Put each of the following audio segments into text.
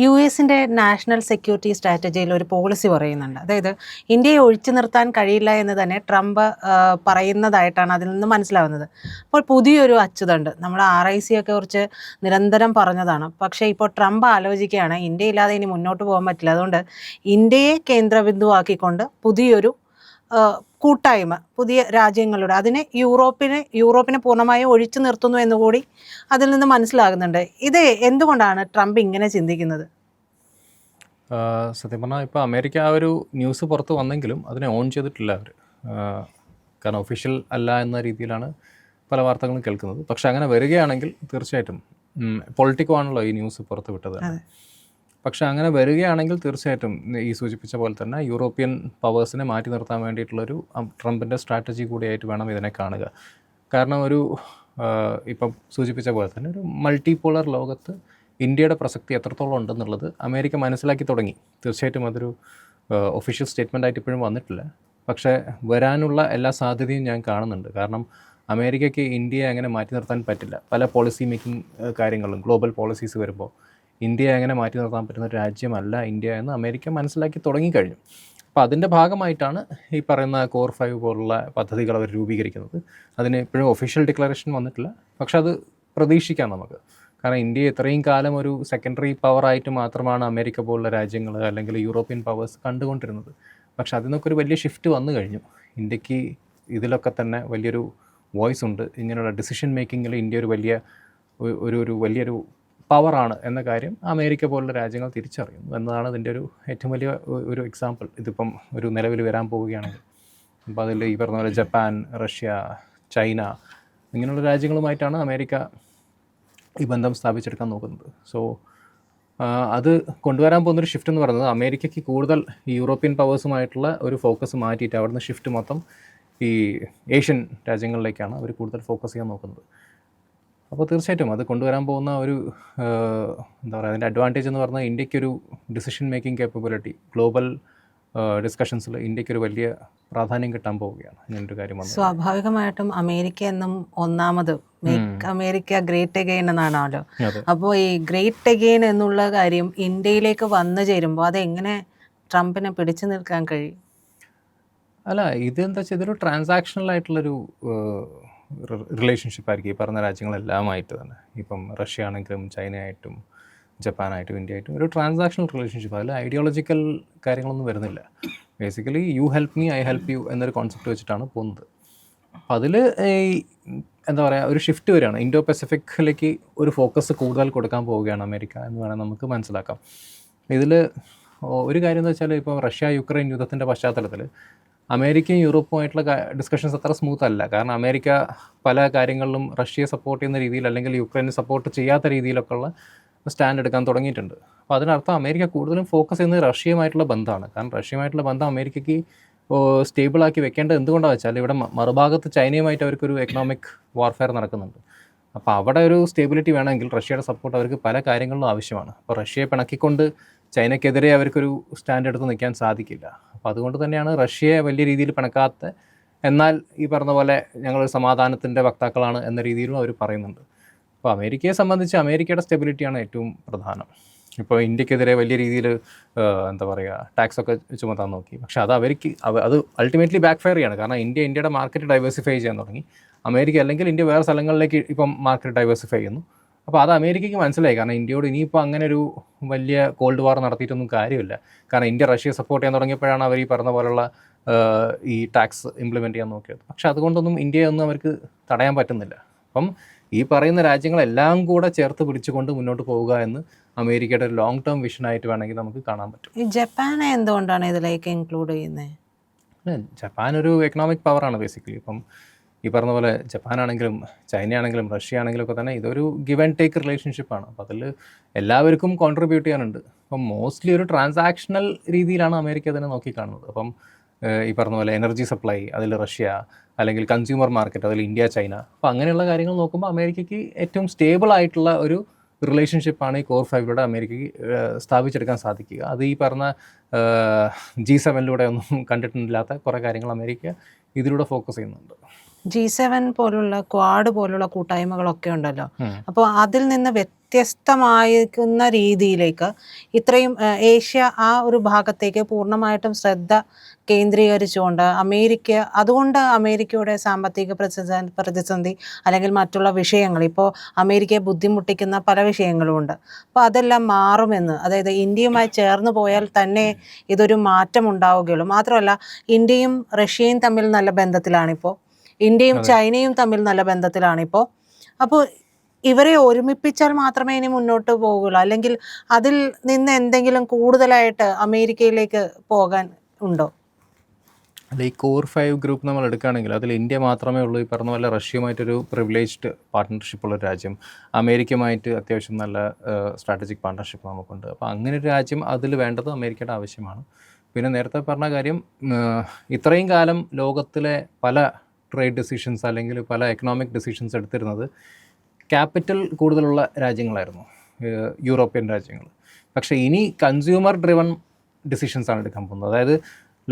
US-ന്റെ national security സ്ട്രാറ്റജിയിൽ ഒരു policy പറയുന്നുണ്ട്. അതായത് ഇന്ത്യയെ ഒഴിച്ചു നിർത്താൻ കഴിയില്ല എന്ന് തന്നെ ട്രംപ് പറയുന്നതായിട്ടാണ് അതിൽ നിന്ന് മനസ്സിലാവുന്നത്. അപ്പോൾ പുതിയൊരു അച്ചുതണ്ട് നമ്മൾ RIC ഒക്കെ കുറിച്ച് നിരന്തരം പറഞ്ഞതാണ്. പക്ഷേ ഇപ്പോൾ ട്രംപ് ആലോചിക്കുകയാണ് ഇന്ത്യയില്ലാതെ ഇനി മുന്നോട്ട് പോകാൻ പറ്റില്ല. അതുകൊണ്ട് ഇന്ത്യയെ കേന്ദ്രബിന്ദുവാക്കിക്കൊണ്ട് പുതിയൊരു കൂട്ടായ്മ പുതിയ രാജ്യങ്ങളുടെ അതിനെ യൂറോപ്പിനെ പൂർണ്ണമായും ഒഴിച്ചു നിർത്തുന്നു എന്നുകൂടി അതിൽ നിന്ന് മനസ്സിലാകുന്നുണ്ട്. ഇത് എന്തുകൊണ്ടാണ് ട്രംപ് ഇങ്ങനെ ചിന്തിക്കുന്നത്? സത്യം പറഞ്ഞാൽ ഇപ്പോൾ അമേരിക്ക ആ ഒരു ന്യൂസ് പുറത്ത് വന്നെങ്കിലും അതിനെ ഓൺ ചെയ്തിട്ടില്ല അവർ. കാരണം ഒഫീഷ്യൽ അല്ല എന്ന രീതിയിലാണ് പല വാർത്തകളും കേൾക്കുന്നത്. പക്ഷെ അങ്ങനെ വരികയാണെങ്കിൽ തീർച്ചയായിട്ടും പൊളിറ്റിക്കോ ആണല്ലോ ഈ ന്യൂസ് പുറത്ത് വിട്ടത്. പക്ഷെ അങ്ങനെ വരികയാണെങ്കിൽ തീർച്ചയായിട്ടും ഈ സൂചിപ്പിച്ച പോലെ തന്നെ യൂറോപ്യൻ പവേഴ്സിനെ മാറ്റി നിർത്താൻ വേണ്ടിയിട്ടുള്ളൊരു ട്രംപിൻ്റെ സ്ട്രാറ്റജി കൂടിയായിട്ട് വേണം ഇതിനെ കാണുക. കാരണം ഇപ്പം സൂചിപ്പിച്ച പോലെ തന്നെ ഒരു മൾട്ടിപോളർ ലോകത്ത് ഇന്ത്യയുടെ പ്രസക്തി എത്രത്തോളം ഉണ്ടെന്നുള്ളത് അമേരിക്ക മനസ്സിലാക്കി തുടങ്ങി. തീർച്ചയായിട്ടും അതൊരു ഒഫീഷ്യൽ സ്റ്റേറ്റ്മെൻ്റ് ആയിട്ട് ഇപ്പോഴും വന്നിട്ടില്ല. പക്ഷേ വരാനുള്ള എല്ലാ സാധ്യതയും ഞാൻ കാണുന്നുണ്ട്. കാരണം അമേരിക്കയ്ക്ക് ഇന്ത്യയെ അങ്ങനെ മാറ്റി നിർത്താൻ പറ്റില്ല. പല പോളിസി മേക്കിംഗ് കാര്യങ്ങളും ഗ്ലോബൽ പോളിസീസ് വരുമ്പോൾ ഇന്ത്യയെ അങ്ങനെ മാറ്റി നിർത്താൻ പറ്റുന്ന ഒരു രാജ്യമല്ല ഇന്ത്യ എന്ന് അമേരിക്ക മനസ്സിലാക്കി തുടങ്ങിക്കഴിഞ്ഞു. അപ്പോൾ അതിൻ്റെ ഭാഗമായിട്ടാണ് ഈ പറയുന്ന കോർ 5 പോലുള്ള പദ്ധതികൾ അവർ രൂപീകരിക്കുന്നത്. അതിന് ഇപ്പോഴും ഒഫീഷ്യൽ ഡിക്ലറേഷൻ വന്നിട്ടില്ല. പക്ഷെ അത് പ്രതീക്ഷിക്കാം നമുക്ക്. കാരണം ഇന്ത്യ ഇത്രയും കാലം ഒരു സെക്കൻഡറി പവറായിട്ട് മാത്രമാണ് അമേരിക്ക പോലുള്ള രാജ്യങ്ങൾ അല്ലെങ്കിൽ യൂറോപ്യൻ പവേഴ്സ് കണ്ടുകൊണ്ടിരുന്നത്. പക്ഷെ അതിൽ നിന്നൊക്കെ ഒരു വലിയ ഷിഫ്റ്റ് വന്നു കഴിഞ്ഞു. ഇന്ത്യക്ക് ഇതിലൊക്കെ തന്നെ വലിയൊരു വോയിസ് ഉണ്ട്. ഇങ്ങനെയുള്ള ഡിസിഷൻ മേക്കിങ്ങിൽ ഇന്ത്യ ഒരു വലിയൊരു പവറാണ് എന്ന കാര്യം അമേരിക്ക പോലുള്ള രാജ്യങ്ങൾ തിരിച്ചറിയുന്നു എന്നതാണ് ഇതിൻ്റെ ഏറ്റവും വലിയ ഒരു എക്സാമ്പിൾ. ഇതിപ്പം ഒരു നിലവിൽ വരാൻ പോവുകയാണെങ്കിൽ അപ്പോൾ അതിൽ ഈ പറഞ്ഞ പോലെ ജപ്പാൻ, റഷ്യ, ചൈന ഇങ്ങനെയുള്ള രാജ്യങ്ങളുമായിട്ടാണ് അമേരിക്ക ഈ ബന്ധം സ്ഥാപിച്ചെടുക്കാൻ നോക്കുന്നത്. സോ അത് കൊണ്ടുവരാൻ പോകുന്നൊരു ഷിഫ്റ്റ് എന്ന് പറയുന്നത് അമേരിക്കയ്ക്ക് കൂടുതൽ യൂറോപ്യൻ പവേഴ്സുമായിട്ടുള്ള ഒരു ഫോക്കസ് മാറ്റിയിട്ട് അവിടുന്ന് ഷിഫ്റ്റ് മൊത്തം ഈ ഏഷ്യൻ രാജ്യങ്ങളിലേക്കാണ് അവർ കൂടുതൽ ഫോക്കസ് ചെയ്യാൻ നോക്കുന്നത്. അപ്പോൾ തീർച്ചയായിട്ടും അത് കൊണ്ടുവരാൻ പോകുന്ന ഒരു എന്താ പറയുക, അതിൻ്റെ അഡ്വാൻറ്റേജ് എന്ന് പറഞ്ഞാൽ ഇന്ത്യക്കൊരു ഡിസിഷൻ മേക്കിംഗ് കേപ്പബിലിറ്റി ഗ്ലോബൽ ഡിസ്കഷൻസിൽ ഇന്ത്യക്കൊരു വലിയ പ്രാധാന്യം കിട്ടാൻ പോവുകയാണ്. അങ്ങനൊരു കാര്യം വന്നു. സ്വാഭാവികമായിട്ടും അമേരിക്ക എന്നും ഒന്നാമത് മേക്ക് അമേരിക്ക ഗ്രേറ്റ് അഗെയിൻ എന്നാണല്ലോ. അപ്പോൾ ഈ ഗ്രേറ്റ് അഗെയിൻ എന്നുള്ള കാര്യം ഇന്ത്യയിലേക്ക് വന്നു ചേരുമ്പോൾ അതെങ്ങനെ ട്രംപിനെ പിടിച്ചു നിൽക്കാൻ കഴിയും? അല്ല, ഇതെന്താ വെച്ചാൽ ഇതൊരു ട്രാൻസാക്ഷണൽ ആയിട്ടുള്ളൊരു റിലേഷൻഷിപ്പ് ആയിരിക്കും ഈ പറഞ്ഞ രാജ്യങ്ങളെല്ലാമായിട്ട് തന്നെ. ഇപ്പം റഷ്യ ആണെങ്കിലും ചൈനയായിട്ടും ജപ്പാനായിട്ടും ഇന്ത്യയായിട്ടും ഒരു ട്രാൻസാക്ഷണൽ റിലേഷൻഷിപ്പ്. അതിൽ ഐഡിയോളജിക്കൽ കാര്യങ്ങളൊന്നും വരുന്നില്ല. Basically you help me, I help you എന്നൊരു കോൺസെപ്റ്റ് വെച്ചിട്ടാണ് പോകുന്നത്. അപ്പോൾ അതിൽ എന്താ പറയുക, ഒരു ഷിഫ്റ്റ് വരികയാണ്. ഇൻഡോ പസഫിക്കിലേക്ക് ഒരു ഫോക്കസ് കൂടുതൽ കൊടുക്കാൻ പോവുകയാണ് അമേരിക്ക എന്ന് വേണം നമുക്ക് മനസ്സിലാക്കാം. ഇതിൽ ഒരു കാര്യം എന്ന് വെച്ചാൽ ഇപ്പോൾ റഷ്യ യുക്രൈൻ യുദ്ധത്തിൻ്റെ പശ്ചാത്തലത്തിൽ അമേരിക്കയും യൂറോപ്പുമായിട്ടുള്ള ഡിസ്കഷൻസ് അത്ര സ്മൂത്ത് അല്ല. കാരണം അമേരിക്ക പല കാര്യങ്ങളിലും റഷ്യയെ സപ്പോർട്ട് ചെയ്യുന്ന രീതിയിൽ അല്ലെങ്കിൽ യുക്രൈനെ സപ്പോർട്ട് ചെയ്യാത്ത രീതിയിലൊക്കെ ഉള്ള സ്റ്റാൻഡ് എടുക്കാൻ തുടങ്ങിയിട്ടുണ്ട്. അപ്പോൾ അതിനർത്ഥം അമേരിക്ക കൂടുതലും ഫോക്കസ് ചെയ്യുന്നത് റഷ്യയുമായിട്ടുള്ള ബന്ധമാണ്. കാരണം റഷ്യയുമായിട്ടുള്ള ബന്ധം അമേരിക്കയ്ക്ക് സ്റ്റേബിളാക്കി വെക്കേണ്ടത് എന്തുകൊണ്ടാണെന്ന് വെച്ചാൽ ഇവിടെ മറുഭാഗത്ത് ചൈനയുമായിട്ട് അവർക്കൊരു എക്കണോമിക് വാർഫെയർ നടക്കുന്നുണ്ട്. അപ്പോൾ അവിടെ ഒരു സ്റ്റേബിലിറ്റി വേണമെങ്കിൽ റഷ്യയുടെ സപ്പോർട്ട് അവർക്ക് പല കാര്യങ്ങളിലും ആവശ്യമാണ്. അപ്പോൾ റഷ്യയെ പിണക്കിക്കൊണ്ട് ചൈനയ്ക്കെതിരെ അവർക്കൊരു സ്റ്റാൻഡ് എടുത്ത് നിൽക്കാൻ സാധിക്കില്ല. അപ്പോൾ അതുകൊണ്ട് തന്നെയാണ് റഷ്യയെ വലിയ രീതിയിൽ പിണക്കാത്ത, എന്നാൽ ഈ പറഞ്ഞ പോലെ ഞങ്ങളൊരു സമാധാനത്തിൻ്റെ വക്താക്കളാണ് എന്ന രീതിയിലും അവർ പറയുന്നുണ്ട്. അപ്പോൾ അമേരിക്കയെ സംബന്ധിച്ച് അമേരിക്കയുടെ സ്റ്റെബിലിറ്റിയാണ് ഏറ്റവും പ്രധാനം. ഇപ്പോൾ ഇന്ത്യക്കെതിരെ വലിയ രീതിയിൽ എന്താ പറയുക ടാക്സൊക്കെ ചുമത്താൻ നോക്കി. പക്ഷേ അത് അൾട്ടിമേറ്റ്ലി ബാക്ക് ഫയർ ചെയ്യാണ്. കാരണം ഇന്ത്യയുടെ മാർക്കറ്റ് ഡൈവേഴ്സിഫൈ ചെയ്യാൻ തുടങ്ങി. അമേരിക്ക അല്ലെങ്കിൽ ഇന്ത്യ വേറെ സ്ഥലങ്ങളിലേക്ക് ഇപ്പം മാർക്കറ്റ് ഡൈവേഴ്സിഫൈ ചെയ്യുന്നു. അപ്പോൾ അത് അമേരിക്കയ്ക്ക് മനസ്സിലായി. കാരണം ഇന്ത്യയോട് ഇനിയിപ്പോൾ അങ്ങനെ ഒരു വലിയ കോൾഡ് വാർ നടത്തിയിട്ടൊന്നും കാര്യമില്ല. കാരണം ഇന്ത്യ റഷ്യയെ സപ്പോർട്ട് ചെയ്യാൻ തുടങ്ങിയപ്പോഴാണ് അവർ ഈ പറഞ്ഞ പോലുള്ള ഈ ടാക്സ് ഇംപ്ലിമെൻറ്റ് ചെയ്യാൻ നോക്കിയത്. പക്ഷെ അതുകൊണ്ടൊന്നും ഇന്ത്യയൊന്നും അവർക്ക് തടയാൻ പറ്റുന്നില്ല. അപ്പം ഈ പറയുന്ന രാജ്യങ്ങളെല്ലാം കൂടെ ചേർത്ത് പിടിച്ചുകൊണ്ട് മുന്നോട്ട് പോവുക എന്ന് അമേരിക്കയുടെ ഒരു ലോങ് ടേം വിഷനായിട്ട് വേണമെങ്കിൽ നമുക്ക് കാണാൻ പറ്റും. ഈ ജപ്പാനെ എന്തുകൊണ്ടാണ് ഇതിലേക്ക് ഇൻക്ലൂഡ് ചെയ്യുന്നത്? ജപ്പാൻ ഒരു എക്കണോമിക് പവറാണ് ബേസിക്കലി. ഇപ്പം ഈ പറഞ്ഞ പോലെ ജപ്പാനാണെങ്കിലും ചൈനയാണെങ്കിലും റഷ്യ ആണെങ്കിലും ഒക്കെ തന്നെ ഇതൊരു ഗിവ് ആൻഡ് ടേക്ക് റിലേഷൻഷിപ്പാണ്. അപ്പോൾ അതിൽ എല്ലാവർക്കും കോൺട്രിബ്യൂട്ട് ചെയ്യാനുണ്ട്. അപ്പം മോസ്റ്റ്ലി ഒരു ട്രാൻസാക്ഷണൽ രീതിയിലാണ് അമേരിക്ക അതിനെ നോക്കിക്കാണുന്നത്. അപ്പം ഈ പറഞ്ഞ പോലെ എനർജി സപ്ലൈ അതിൽ റഷ്യ, അല്ലെങ്കിൽ കൺസ്യൂമർ മാർക്കറ്റ് അതിൽ ഇന്ത്യ, ചൈന. അപ്പോൾ അങ്ങനെയുള്ള കാര്യങ്ങൾ നോക്കുമ്പോൾ അമേരിക്കയ്ക്ക് ഏറ്റവും സ്റ്റേബിൾ ആയിട്ടുള്ള ഒരു റിലേഷൻഷിപ്പാണ് ഈ കോർ 5ലൂടെ അമേരിക്കയ്ക്ക് സ്ഥാപിച്ചെടുക്കാൻ സാധിക്കുക. അത് ഈ പറഞ്ഞ G7 ഒന്നും കണ്ടിട്ടില്ലാത്ത കുറേ കാര്യങ്ങൾ അമേരിക്ക ഇതിലൂടെ ഫോക്കസ് ചെയ്യുന്നുണ്ട്. G7 പോലുള്ള ക്വാഡ് പോലുള്ള കൂട്ടായ്മകളൊക്കെ ഉണ്ടല്ലോ. അപ്പോൾ അതിൽ നിന്ന് വ്യത്യസ്തമായിരിക്കുന്ന രീതിയിലേക്ക് ഇത്രയും ഏഷ്യ ആ ഒരു ഭാഗത്തേക്ക് പൂർണ്ണമായിട്ടും ശ്രദ്ധ കേന്ദ്രീകരിച്ചുകൊണ്ട് അതുകൊണ്ട് അമേരിക്കയുടെ സാമ്പത്തിക പ്രതിസന്ധി അല്ലെങ്കിൽ മറ്റുള്ള വിഷയങ്ങൾ ഇപ്പോൾ അമേരിക്കയെ ബുദ്ധിമുട്ടിക്കുന്ന പല വിഷയങ്ങളുമുണ്ട്. അപ്പോൾ അതെല്ലാം മാറുമെന്ന്, അതായത് ഇന്ത്യയുമായി ചേർന്ന് പോയാൽ തന്നെ ഇതൊരു മാറ്റം ഉണ്ടാവുകയുള്ളൂ. മാത്രമല്ല ഇന്ത്യയും റഷ്യയും തമ്മിൽ നല്ല ബന്ധത്തിലാണിപ്പോൾ, ഇന്ത്യയും ചൈനയും തമ്മിൽ നല്ല ബന്ധത്തിലാണിപ്പോൾ. അപ്പോൾ ഇവരെ ഒരുമിപ്പിച്ചാൽ മാത്രമേ ഇനി മുന്നോട്ട് പോകുള്ളൂ, അല്ലെങ്കിൽ അതിൽ നിന്ന് എന്തെങ്കിലും കൂടുതലായിട്ട് അമേരിക്കയിലേക്ക് പോകാൻ ഉണ്ടോ? അല്ല, ഈ കോർ 5 ഗ്രൂപ്പ് നമ്മൾ എടുക്കുകയാണെങ്കിൽ അതിൽ ഇന്ത്യ മാത്രമേ ഉള്ളൂ ഈ പറഞ്ഞ പോലെ റഷ്യയുമായിട്ടൊരു പ്രിവിലേജ്ഡ് പാർട്ട്ണർഷിപ്പ് ഉള്ള രാജ്യം, അമേരിക്കയുമായിട്ട് അത്യാവശ്യം നല്ല സ്ട്രാറ്റജിക് പാർട്ട്ണർഷിപ്പ് നമുക്കുണ്ട്. അപ്പോൾ അങ്ങനെ ഒരു രാജ്യം അതിൽ വേണ്ടത് അമേരിക്കയുടെ ആവശ്യമാണ്. പിന്നെ നേരത്തെ പറഞ്ഞ കാര്യം, ഇത്രയും കാലം ലോകത്തിലെ പല ട്രേഡ് ഡിസിഷൻസ് അല്ലെങ്കിൽ പല എക്കണോമിക് ഡിസിഷൻസ് എടുത്തിരുന്നത് ക്യാപിറ്റൽ കൂടുതലുള്ള രാജ്യങ്ങളായിരുന്നു, യൂറോപ്യൻ രാജ്യങ്ങൾ. പക്ഷേ ഇനി കൺസ്യൂമർ ഡ്രിവൺ ഡിസിഷൻസാണ് എടുക്കാൻ പോകുന്നത്. അതായത്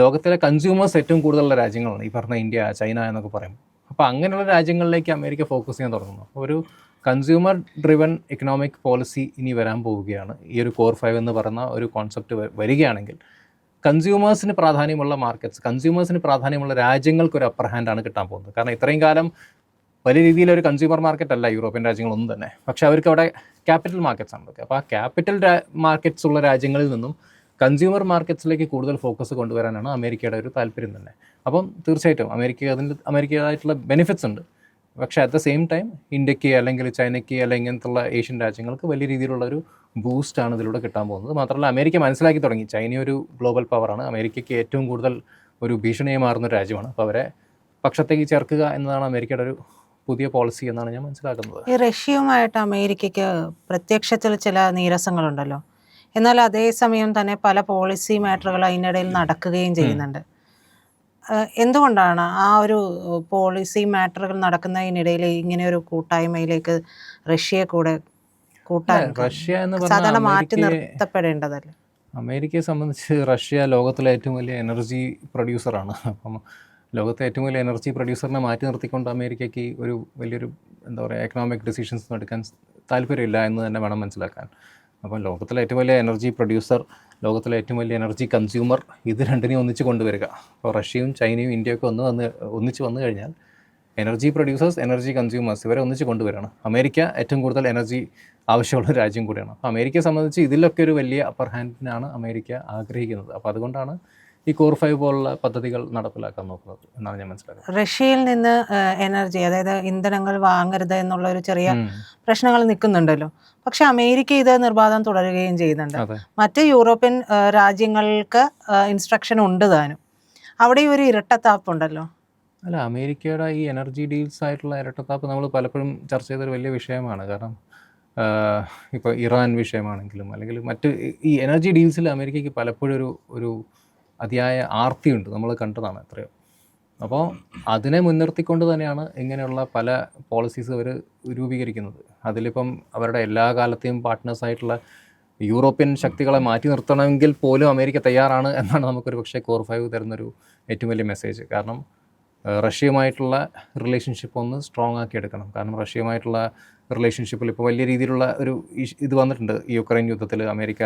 ലോകത്തിലെ കൺസ്യൂമേഴ്സ് ഏറ്റവും കൂടുതലുള്ള രാജ്യങ്ങളാണ് ഈ പറഞ്ഞ ഇന്ത്യ, ചൈന എന്നൊക്കെ പറയുമ്പോൾ. അപ്പോൾ അങ്ങനെയുള്ള രാജ്യങ്ങളിലേക്ക് അമേരിക്ക ഫോക്കസ് ചെയ്യാൻ തുടങ്ങുന്നു. അപ്പോൾ ഒരു കൺസ്യൂമർ ഡ്രിവൺ എക്കണോമിക് പോളിസി ഇനി വരാൻ പോവുകയാണ്. ഈ ഒരു കോർ 5 എന്ന് പറയുന്ന ഒരു കോൺസെപ്റ്റ് വരികയാണെങ്കിൽ കൺസ്യൂമേഴ്സിന് പ്രാധാന്യമുള്ള മാർക്കറ്റ്സ്, കൺസ്യൂമേഴ്സിന് പ്രാധാന്യമുള്ള രാജ്യങ്ങൾക്കൊരു അപ്പർ ഹാൻഡാണ് കിട്ടാൻ പോകുന്നത്. കാരണം ഇത്രയും കാലം വലിയ രീതിയിലൊരു കൺസ്യൂമർ മാർക്കറ്റ് അല്ല യൂറോപ്യൻ രാജ്യങ്ങളൊന്നും തന്നെ, പക്ഷേ അവർക്ക് അവിടെ ക്യാപിറ്റൽ മാർക്കറ്റ്സ് ആണ്. അപ്പോൾ ആ ക്യാപിറ്റൽ മാർക്കറ്റ്സ് ഉള്ള രാജ്യങ്ങളിൽ നിന്നും കൺസ്യൂമർ മാർക്കറ്റ്സിലേക്ക് കൂടുതൽ ഫോക്കസ് കൊണ്ടുവരാനാണ് അമേരിക്കയുടെ ഒരു താല്പര്യം തന്നെ. അപ്പം തീർച്ചയായിട്ടും അമേരിക്കയായിട്ടുള്ള ബെനിഫിറ്റ്സ് ഉണ്ട്. പക്ഷേ അറ്റ് ദ സെയിം ടൈം ഇന്ത്യക്ക് അല്ലെങ്കിൽ ചൈനയ്ക്ക് അല്ലെങ്കിൽ ഇങ്ങനത്തുള്ള ഏഷ്യൻ രാജ്യങ്ങൾക്ക് വലിയ രീതിയിലുള്ളൊരു ബൂസ്റ്റാണ് ഇതിലൂടെ കിട്ടാൻ പോകുന്നത്. മാത്രമല്ല അമേരിക്ക മനസ്സിലാക്കി തുടങ്ങി ചൈന ഒരു ഗ്ലോബൽ പവറാണ്, അമേരിക്കയ്ക്ക് ഏറ്റവും കൂടുതൽ ഒരു ഭീഷണിയായി മാറുന്ന രാജ്യമാണ്. അപ്പോൾ അവരെ പക്ഷത്തേക്ക് ചേർക്കുക എന്നതാണ് അമേരിക്കയുടെ ഒരു പുതിയ പോളിസി എന്നാണ് ഞാൻ മനസ്സിലാക്കുന്നത്. ഈ റഷ്യയുമായിട്ട് അമേരിക്കയ്ക്ക് പ്രത്യക്ഷത്തിൽ ചില നീരസങ്ങളുണ്ടല്ലോ, എന്നാൽ അതേസമയം തന്നെ പല പോളിസി മാറ്ററുകൾ അതിനിടയിൽ നടക്കുകയും ചെയ്യുന്നുണ്ട്. എന്തുകൊണ്ടാണ് ആ ഒരു പോളിസി മാറ്ററുകൾ നടക്കുന്നതിനിടയിൽ ഇങ്ങനെ ഒരു കൂട്ടായ്മയിലേക്ക് റഷ്യയെ കൂടെ കൂട്ടാൻ റഷ്യ എന്ന് സാധാരണ മാറ്റി നിർത്തപ്പെടേണ്ടതല്ലേ? അമേരിക്കയെ സംബന്ധിച്ച് റഷ്യ ലോകത്തിലെ ഏറ്റവും വലിയ എനർജി പ്രൊഡ്യൂസറാണ്. അപ്പം ലോകത്തെ ഏറ്റവും വലിയ എനർജി പ്രൊഡ്യൂസറിനെ മാറ്റി നിർത്തിക്കൊണ്ട് അമേരിക്കയ്ക്ക് ഒരു വലിയൊരു എന്താ പറയുക എക്കണോമിക് ഡിസിഷൻസ് എടുക്കാൻ താല്പര്യമില്ല എന്ന് തന്നെ വേണം മനസ്സിലാക്കാൻ. അപ്പം ലോകത്തിലെ ഏറ്റവും വലിയ എനർജി പ്രൊഡ്യൂസർ, ലോകത്തിലെ ഏറ്റവും വലിയ എനർജി കൺസ്യൂമർ, ഇത് രണ്ടിനെയും ഒന്നിച്ച് കൊണ്ടുവരിക. അപ്പോൾ റഷ്യയും ചൈനയും ഇന്ത്യയൊക്കെ ഒന്നിച്ച് വന്നു കഴിഞ്ഞാൽ എനർജി പ്രൊഡ്യൂസേഴ്സ്, എനർജി കൺസ്യൂമേഴ്സ് ഇവരെ ഒന്നിച്ച് കൊണ്ടുവരികയാണ്. അമേരിക്ക ഏറ്റവും കൂടുതൽ എനർജി ആവശ്യമുള്ള രാജ്യം കൂടിയാണ്. അപ്പോൾ അമേരിക്കയെ സംബന്ധിച്ച് ഇതിലൊക്കെ ഒരു വലിയ അപ്പർ ഹാൻഡിനാണ് അമേരിക്ക ആഗ്രഹിക്കുന്നത്. അപ്പോൾ അതുകൊണ്ടാണ് ഈ കോർ 5 പോലുള്ള പദ്ധതികൾ നടപ്പിലാക്കാൻ നോക്കുന്നത് എന്നാണ് ഞാൻ മനസ്സിലാക്കുന്നത്. റഷ്യയിൽ നിന്ന് എനർജി, അതായത് ഇന്ധനങ്ങൾ വാങ്ങരുത് എന്നുള്ള ഒരു ചെറിയ പ്രശ്നങ്ങൾ നിൽക്കുന്നുണ്ടല്ലോ, പക്ഷെ അമേരിക്ക ഇത് നിർബാധം തുടരുകയും ചെയ്യുന്നുണ്ട്. മറ്റ് യൂറോപ്യൻ രാജ്യങ്ങൾക്ക് ഇൻസ്ട്രക്ഷൻ ഉണ്ട് താനും. അവിടെ ഒരു ഇരട്ടത്താപ്പുണ്ടല്ലോ. അല്ല, അമേരിക്കയുടെ ഈ എനർജി ഡീൽസ് ആയിട്ടുള്ള ഇരട്ടത്താപ്പ് നമ്മൾ പലപ്പോഴും ചർച്ച ചെയ്തൊരു വലിയ വിഷയമാണ്. കാരണം ഇപ്പോൾ ഇറാൻ വിഷയമാണെങ്കിലും അല്ലെങ്കിൽ മറ്റ് ഈ എനർജി ഡീൽസിൽ അമേരിക്കയ്ക്ക് പലപ്പോഴും ഒരു അതിയായ ആർത്തിയുണ്ട്, നമ്മൾ കണ്ടതാണ് എത്രയോ. അപ്പോൾ അതിനെ മുൻനിർത്തിക്കൊണ്ട് തന്നെയാണ് ഇങ്ങനെയുള്ള പല പോളിസീസ് അവർ രൂപീകരിക്കുന്നത്. അതിലിപ്പം അവരുടെ എല്ലാ കാലത്തെയും പാർട്ട്നേഴ്സായിട്ടുള്ള യൂറോപ്യൻ ശക്തികളെ മാറ്റി നിർത്തണമെങ്കിൽ പോലും അമേരിക്ക തയ്യാറാണ് എന്നാണ് നമുക്കൊരു പക്ഷേ കോർ 5 തരുന്നൊരു ഏറ്റവും വലിയ മെസ്സേജ്. കാരണം റഷ്യയുമായിട്ടുള്ള റിലേഷൻഷിപ്പ് ഒന്ന് സ്ട്രോങ് ആക്കി എടുക്കണം. കാരണം റഷ്യയുമായിട്ടുള്ള റിലേഷൻഷിപ്പിൽ ഇപ്പോൾ വലിയ രീതിയിലുള്ള ഒരു ഇത് വന്നിട്ടുണ്ട്. ഈ യുക്രൈൻ യുദ്ധത്തിൽ അമേരിക്ക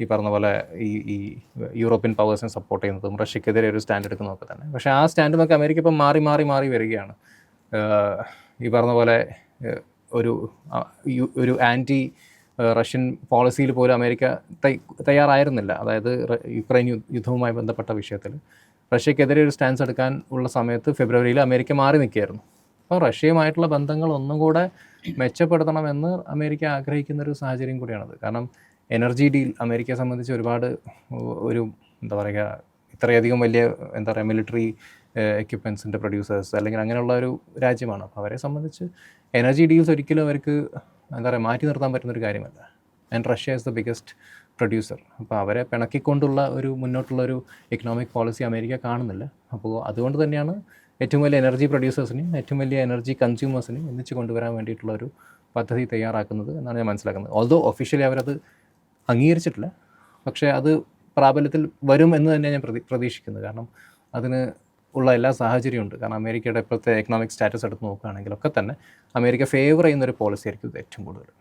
ഈ പറഞ്ഞ പോലെ ഈ യൂറോപ്യൻ പവേഴ്സിനെ സപ്പോർട്ട് ചെയ്യുന്നതും റഷ്യക്കെതിരെ ഒരു സ്റ്റാൻഡ് എടുക്കുന്നതൊക്കെ തന്നെ. പക്ഷേ ആ സ്റ്റാൻഡ് നോക്കി അമേരിക്ക ഇപ്പം മാറി വരികയാണ്. ഈ പറഞ്ഞ പോലെ ഒരു ആൻറ്റി റഷ്യൻ പോളിസിയിൽ പോലും അമേരിക്ക തയ്യാറായിരുന്നില്ല. അതായത് യുക്രൈൻ യുദ്ധവുമായി ബന്ധപ്പെട്ട വിഷയത്തിൽ റഷ്യക്കെതിരെ ഒരു സ്റ്റാൻസ് എടുക്കാൻ ഉള്ള സമയത്ത് ഫെബ്രുവരിയിൽ അമേരിക്ക മാറി നിൽക്കുകയായിരുന്നു. അപ്പോൾ റഷ്യയുമായിട്ടുള്ള ബന്ധങ്ങൾ ഒന്നും കൂടെ മെച്ചപ്പെടുത്തണമെന്ന് അമേരിക്ക ആഗ്രഹിക്കുന്നൊരു സാഹചര്യം കൂടിയാണത്. കാരണം എനർജി ഡീൽ അമേരിക്കയെ സംബന്ധിച്ച് ഒരുപാട് ഒരു എന്താ പറയുക ഇത്രയധികം വലിയ എന്താ പറയുക മിലിറ്ററി എക്യുപ്മെൻസിൻ്റെ പ്രൊഡ്യൂസേഴ്സ് അല്ലെങ്കിൽ അങ്ങനെയുള്ള ഒരു രാജ്യമാണ്. അപ്പോൾ അവരെ സംബന്ധിച്ച് എനർജി ഡീൽസ് ഒരിക്കലും അവർക്ക് എന്താ പറയുക മാറ്റി നിർത്താൻ പറ്റുന്നൊരു കാര്യമല്ല. And Russia is the biggest producer. അപ്പോൾ അവരെ പിണക്കിക്കൊണ്ടുള്ള ഒരു മുന്നോട്ടുള്ളൊരു എക്കണോമിക് പോളിസി അമേരിക്ക കാണുന്നില്ല. അപ്പോൾ അതുകൊണ്ട് തന്നെയാണ് ഏറ്റവും വലിയ എനർജി പ്രൊഡ്യൂസേഴ്സിനെയും ഏറ്റവും വലിയ എനർജി കൺസ്യൂമേഴ്സിനെയും ഒന്നിച്ച് കൊണ്ടുവരാൻ വേണ്ടിയിട്ടുള്ള ഒരു പദ്ധതി തയ്യാറാക്കുന്നത് എന്നാണ് ഞാൻ മനസ്സിലാക്കുന്നത്. ഓൾദോ ഒഫീഷ്യലി അവരത് അംഗീകരിച്ചിട്ടില്ല, പക്ഷേ അത് പ്രാബല്യത്തിൽ വരും എന്ന് തന്നെയാണ് ഞാൻ പ്രതീക്ഷിക്കുന്നത്. കാരണം അതിന് ഉള്ള എല്ലാ സാഹചര്യമുണ്ട്. കാരണം അമേരിക്കയുടെ ഇപ്പോഴത്തെ എക്കണോമിക് സ്റ്റാറ്റസ് എടുത്ത് നോക്കുകയാണെങ്കിലൊക്കെ തന്നെ അമേരിക്ക ഫേവർ ചെയ്യുന്നൊരു പോളിസി ആയിരിക്കും ഇത് ഏറ്റവും കൂടുതൽ.